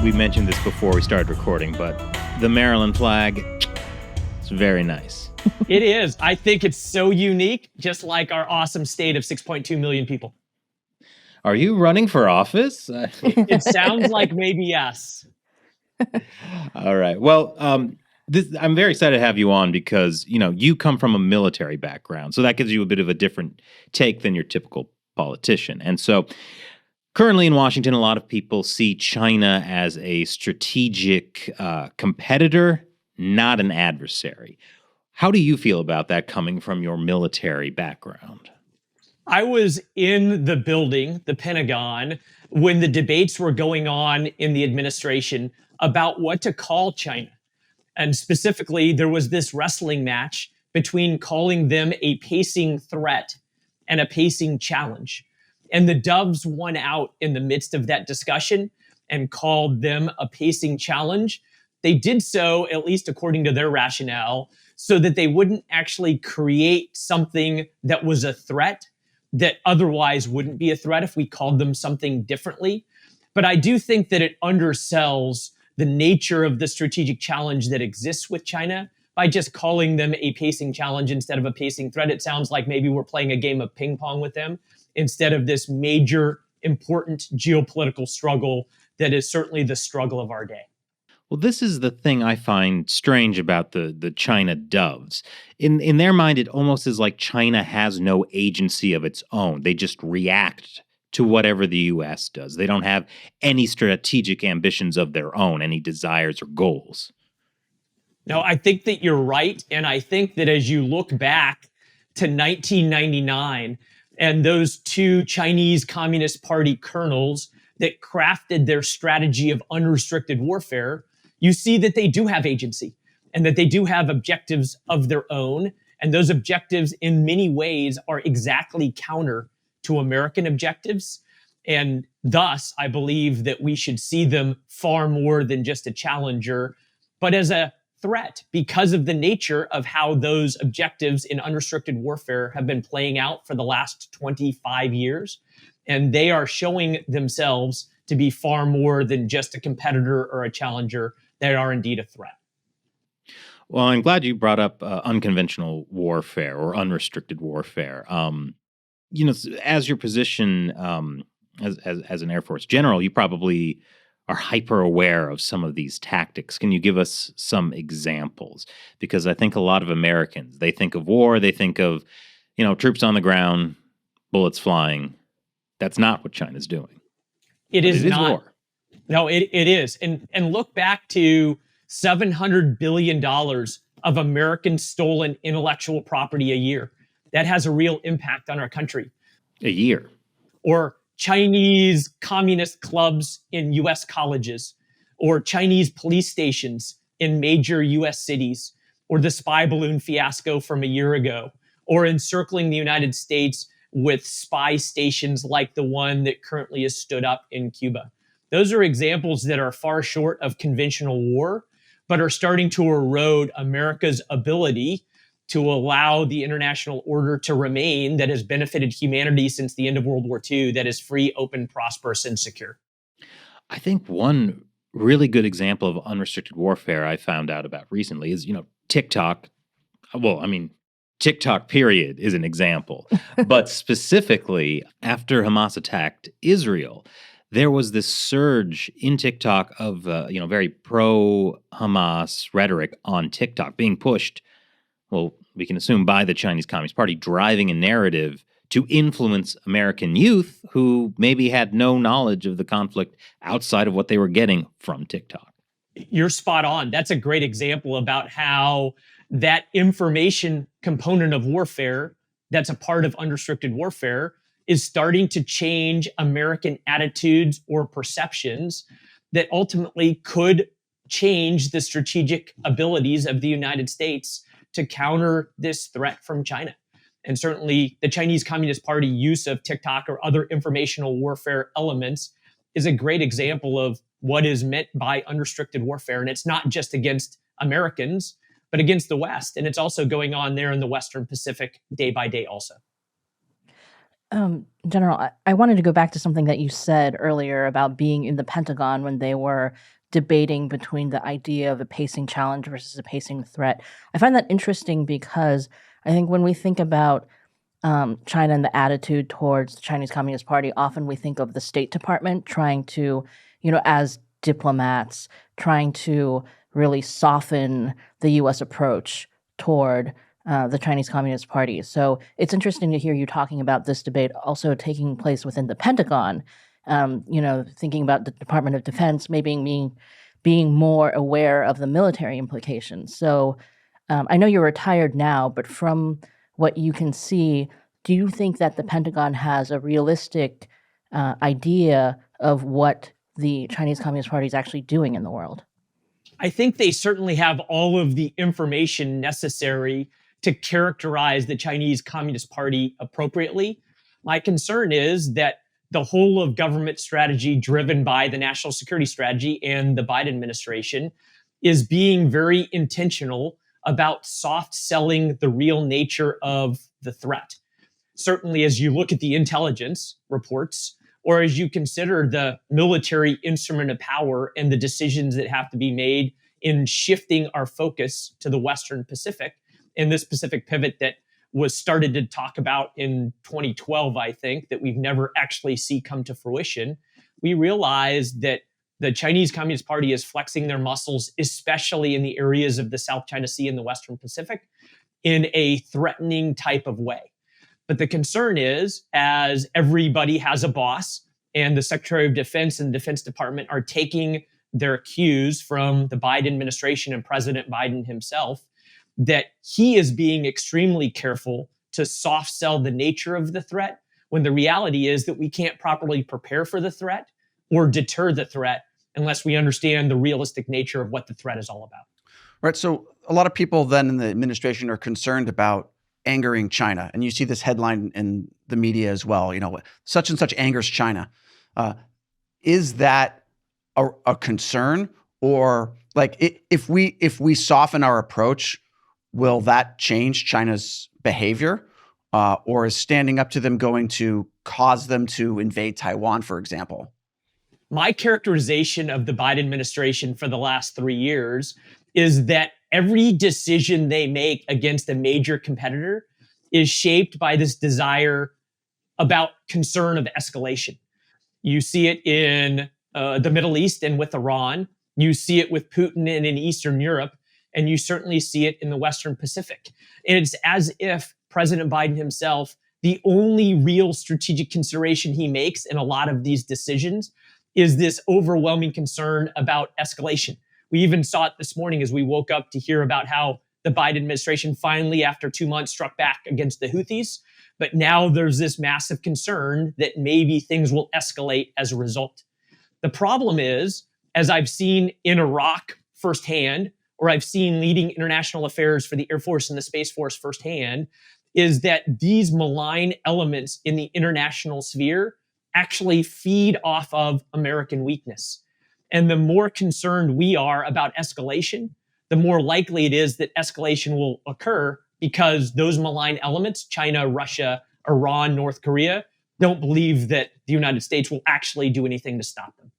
we mentioned this before we started recording, but the Maryland flag, it's very nice. It is. I think it's so unique, just like our awesome state of 6.2 million people. Are you running for office? It sounds like maybe yes. All right. Well, I'm very excited to have you on because, you come from a military background. So that gives you a bit of a different take than your typical politician. And so currently in Washington, a lot of people see China as a strategic competitor, not an adversary. How do you feel about that coming from your military background? I was in the building, the Pentagon, when the debates were going on in the administration about what to call China. And specifically, there was this wrestling match between calling them a pacing threat and a pacing challenge. And the Doves won out in the midst of that discussion and called them a pacing challenge. They did so, at least according to their rationale, so that they wouldn't actually create something that was a threat that otherwise wouldn't be a threat if we called them something differently. But I do think that it undersells the nature of the strategic challenge that exists with China by just calling them a pacing challenge instead of a pacing threat. It sounds like maybe we're playing a game of ping pong with them instead of this major, important geopolitical struggle that is certainly the struggle of our day. Well, this is the thing I find strange about the China Doves. In their mind, it almost is like China has no agency of its own. They just react to whatever the U.S. does. They don't have any strategic ambitions of their own, any desires or goals. No, I think that you're right. And I think that as you look back to 1999 and those two Chinese Communist Party colonels that crafted their strategy of unrestricted warfare, you see that they do have agency and that they do have objectives of their own. And those objectives in many ways are exactly counter to American objectives. And thus, I believe that we should see them far more than just a challenger, but as a threat because of the nature of how those objectives in unrestricted warfare have been playing out for the last 25 years. And they are showing themselves to be far more than just a competitor or a challenger. They are indeed a threat. Well, I'm glad you brought up unconventional warfare or unrestricted warfare. As your position as an Air Force general, you probably are hyper aware of some of these tactics. Can you give us some examples? Because I think a lot of Americans, they think of war, they think of, troops on the ground, bullets flying. That's not what China's doing. It is not. War. No, it is. And look back to $700 billion of American stolen intellectual property a year. That has a real impact on our country. A year. Or Chinese communist clubs in U.S. colleges, or Chinese police stations in major U.S. cities, or the spy balloon fiasco from a year ago, or encircling the United States with spy stations like the one that currently is stood up in Cuba. Those are examples that are far short of conventional war, but are starting to erode America's ability to allow the international order to remain that has benefited humanity since the end of World War II, that is free, open, prosperous, and secure. I think one really good example of unrestricted warfare I found out about recently is, TikTok. Well, TikTok period is an example. But specifically, after Hamas attacked Israel, there was this surge in TikTok of, very pro-Hamas rhetoric on TikTok being pushed. Well, we can assume by the Chinese Communist Party, driving a narrative to influence American youth who maybe had no knowledge of the conflict outside of what they were getting from TikTok. You're spot on. That's a great example about how that information component of warfare that's a part of unrestricted warfare is starting to change American attitudes or perceptions that ultimately could change the strategic abilities of the United States to counter this threat from China. And certainly the Chinese Communist Party use of TikTok or other informational warfare elements is a great example of what is meant by unrestricted warfare. And it's not just against Americans, but against the West. And it's also going on there in the Western Pacific day by day also. General, I wanted to go back to something that you said earlier about being in the Pentagon when they were debating between the idea of a pacing challenge versus a pacing threat. I find that interesting because I think when we think about China and the attitude towards the Chinese Communist Party, often we think of the State Department trying to, as diplomats, trying to really soften the U.S. approach toward the Chinese Communist Party. So it's interesting to hear you talking about this debate also taking place within the Pentagon, thinking about the Department of Defense maybe being more aware of the military implications. So I know you're retired now, but from what you can see, do you think that the Pentagon has a realistic idea of what the Chinese Communist Party is actually doing in the world? I think they certainly have all of the information necessary to characterize the Chinese Communist Party appropriately. My concern is that the whole of government strategy driven by the national security strategy and the Biden administration is being very intentional about soft selling the real nature of the threat. Certainly, as you look at the intelligence reports, or as you consider the military instrument of power and the decisions that have to be made in shifting our focus to the Western Pacific, and this Pacific pivot that was started to talk about in 2012, I think, that we've never actually see come to fruition, we realize that the Chinese Communist Party is flexing their muscles, especially in the areas of the South China Sea and the Western Pacific, in a threatening type of way. But the concern is, as everybody has a boss, and the Secretary of Defense and the Defense Department are taking their cues from the Biden administration and President Biden himself, that he is being extremely careful to soft sell the nature of the threat, when the reality is that we can't properly prepare for the threat or deter the threat unless we understand the realistic nature of what the threat is all about. Right. So a lot of people then in the administration are concerned about angering China. And you see this headline in the media as well, such and such angers China. Is that a concern? Or like if we soften our approach, will that change China's behavior? Or is standing up to them going to cause them to invade Taiwan, for example? My characterization of the Biden administration for the last 3 years is that every decision they make against a major competitor is shaped by this desire about concern of escalation. You see it in the Middle East and with Iran. You see it with Putin and in Eastern Europe. And you certainly see it in the Western Pacific. And it's as if President Biden himself, the only real strategic consideration he makes in a lot of these decisions is this overwhelming concern about escalation. We even saw it this morning as we woke up to hear about how the Biden administration finally, after 2 months, struck back against the Houthis. But now there's this massive concern that maybe things will escalate as a result. The problem is, as I've seen in Iraq firsthand, or I've seen leading international affairs for the Air Force and the Space Force firsthand, is that these malign elements in the international sphere actually feed off of American weakness. And the more concerned we are about escalation, the more likely it is that escalation will occur because those malign elements, China, Russia, Iran, North Korea, don't believe that the United States will actually do anything to stop them.